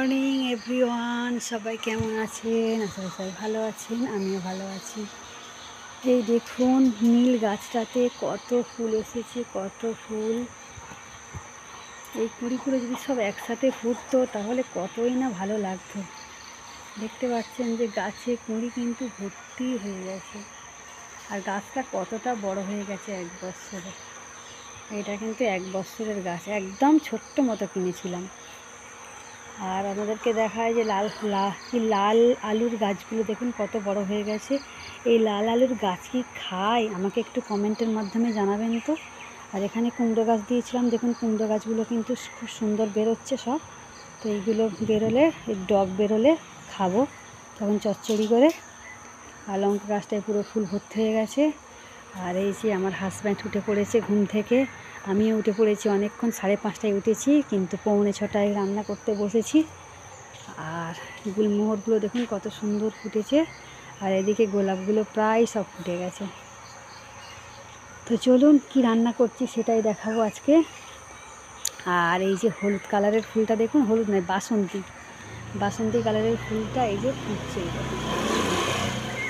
Morning everyone, সবাই কেমন আছেন? আশা করি সবাই ভালো আছেন, আমিও ভালো আছি। এই দেখুন নীল গাছটাতে কত ফুল এসেছে, কত ফুল। এই কুড়ি যদি সব একসাথে ফুটতো তাহলে কতই না ভালো লাগতো। দেখতে পাচ্ছেন যে গাছে কুঁড়ি কিন্তু ভর্তি হয়ে গেছে, আর গাছটা কতটা বড় হয়ে গেছে, 1 বছরে। এটা কিন্তু 1 বছরের গাছ, একদম ছোট্ট মতো কিনেছিলাম। আর আমাদেরকে দেখায় যে লাল আলুর গাছগুলো দেখুন কত বড় হয়ে গেছে। এই লাল আলুর গাছ কি খায়? আমাকে একটু কমেন্টের মাধ্যমে জানাবেন তো। আর এখানে কুমড়ো গাছ দিয়েছিলাম, দেখুন কুমড়ো গাছগুলো কিন্তু খুব সুন্দর বেরোচ্ছে সব। তো এইগুলো বেরোলে, এই ডগ বেরোলে খাবো তখন চচ্চড়ি করে। আর লঙ্কা গাছটায় পুরো ফুল ভর্তি হয়ে গেছে। আর এই যে আমার হাজব্যান্ড উঠে পড়েছে ঘুম থেকে, আমিও উঠে পড়েছি অনেকক্ষণ, 5:30টায় উঠেছি, কিন্তু 5:45টায় রান্না করতে বসেছি। আর গুলমোহরগুলো দেখুন কত সুন্দর ফুটেছে, আর এদিকে গোলাপগুলো প্রায় সব ফুটে গেছে। তো চলুন কি রান্না করছি সেটাই দেখাবো আজকে। আর এই যে হলুদ কালারের ফুলটা দেখুন, হলুদ নয় বাসন্তী কালারের ফুলটা এই যে ফুটছে।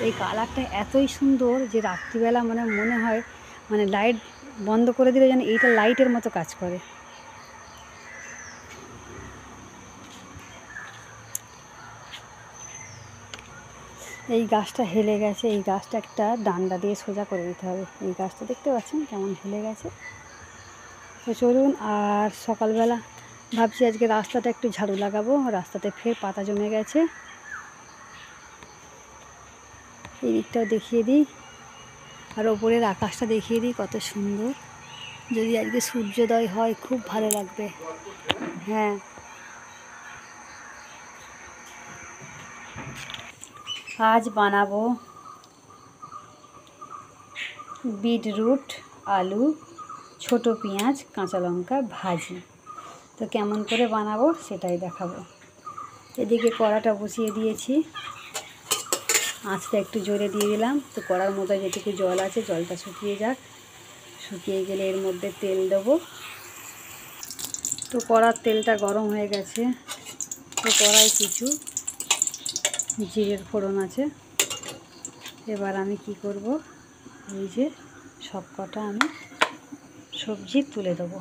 এই কালারটা এতই সুন্দর যে রাত্রিবেলা মনে হয় লাইট বন্ধ করে দিলে যেন এইটা লাইটের মতো কাজ করে। এই গাছটা হেলে গেছে, এই গাছটা একটা ডান্ডা দিয়ে সোজা করে দিতে হবে। এই গাছটা দেখতে পাচ্ছেন কেমন হেলে গেছে। তো চলুন, আর সকালবেলা ভাবছি আজকে রাস্তাটা একটু ঝাড়ু লাগাবো, রাস্তাতে ফের পাতা জমে গেছে। এই দিকটাও দেখিয়ে দিই, আর ওপরের আকাশটা দেখিয়ে দিই কত সুন্দর। যদি আজকে সূর্যোদয় হয় খুব ভালো লাগবে। হ্যাঁ, আজ বানাবো বিটরুট, আলু, ছোট পেঁয়াজ, কাঁচা লঙ্কা ভাজি। তো কেমন করে বানাবো সেটাই দেখাবো। এদিকে কড়াটা বসিয়ে দিয়েছি, আঁচটা একটু জোরে দিয়ে দিলাম। তো কড়ার মধ্যে যেটুকু জল আছে জলটা শুকিয়ে যাক, শুকিয়ে গেলে এর মধ্যে তেল দেবো। তো কড়ার তেলটা গরম হয়ে গেছে। তো কড়াই কিছু জিরের ফোড়ন আছে। এবার আমি কি করব, এই যে সব কটা আমি সবজি তুলে দেবো।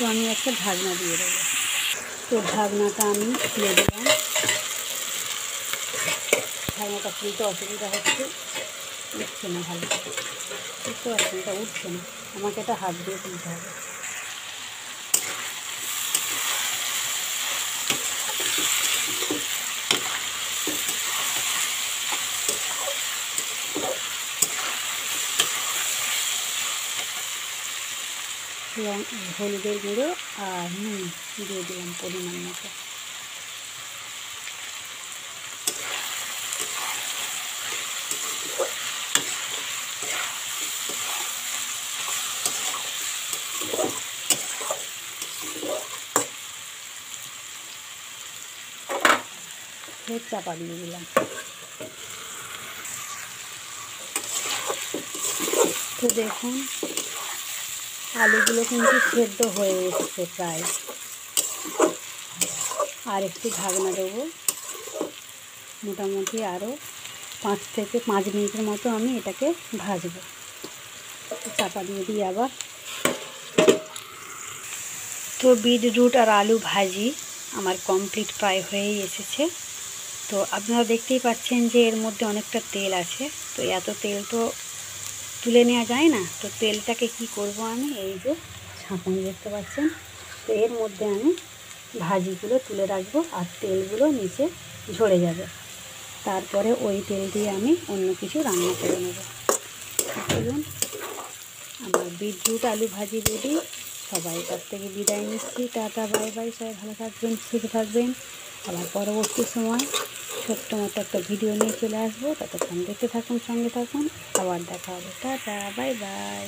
তো আমি একটা ঢাকনা দিয়ে দেবো। তো ঢাকনাটা আমি খুলে দিলাম। ঢাকনাটা খুলতে অসুবিধা হচ্ছে, উঠছে না ভালো, বুঝতে পারছেন? এটা উঠছে না, আমাকে এটা হাত দিয়ে তুলতে হবে। হলুদের গুঁড়ো আর নুন দিয়ে দিলাম পরিমাণ মতো। ফের চাপা দিয়ে দিলাম। তো দেখুন আলুগুলো কিন্তু সেদ্ধ হয়ে এসছে প্রায়। আর একটু ঢাকনা দেবো, মোটামুটি আরও 5 থেকে 5 মিনিটের মতো আমি এটাকে ভাজবো। চাপা দিয়ে দিই আবার। তো বিটরুট আর আলু ভাজি আমার কমপ্লিট প্রায় হয়েই এসেছে। তো আপনারা দেখতেই পাচ্ছেন যে এর মধ্যে অনেকটা তেল আছে। তো এত তেল তো তুলে নেওয়া যায় না। তো তেলটাকে কি করব, আমি এই যে ছাঁকুনি দেখতে পাচ্ছেন, তো এর মধ্যে আমি ভাজিগুলো তুলে রাখবো, আর তেলগুলো নিচে ঝরে যাবে। তারপরে ওই তেল দিয়ে আমি অন্য কিছু রান্না করে নেব। চলুন, আমার বিটরুট আলু ভাজি রেডি। সবাই কাছ থেকে বিদায় নিচ্ছি, টাটা বাই বাই। সবাই ভালো থাকবেন, সুস্থ থাকবেন, আবার পরবর্তী সময় ছোট্ট মতো একটা ভিডিও নিয়ে চলে আসবো। ততক্ষণ দেখতে থাকুন, সঙ্গে থাকুন, আবার দেখা হবে। Tata, bye bye.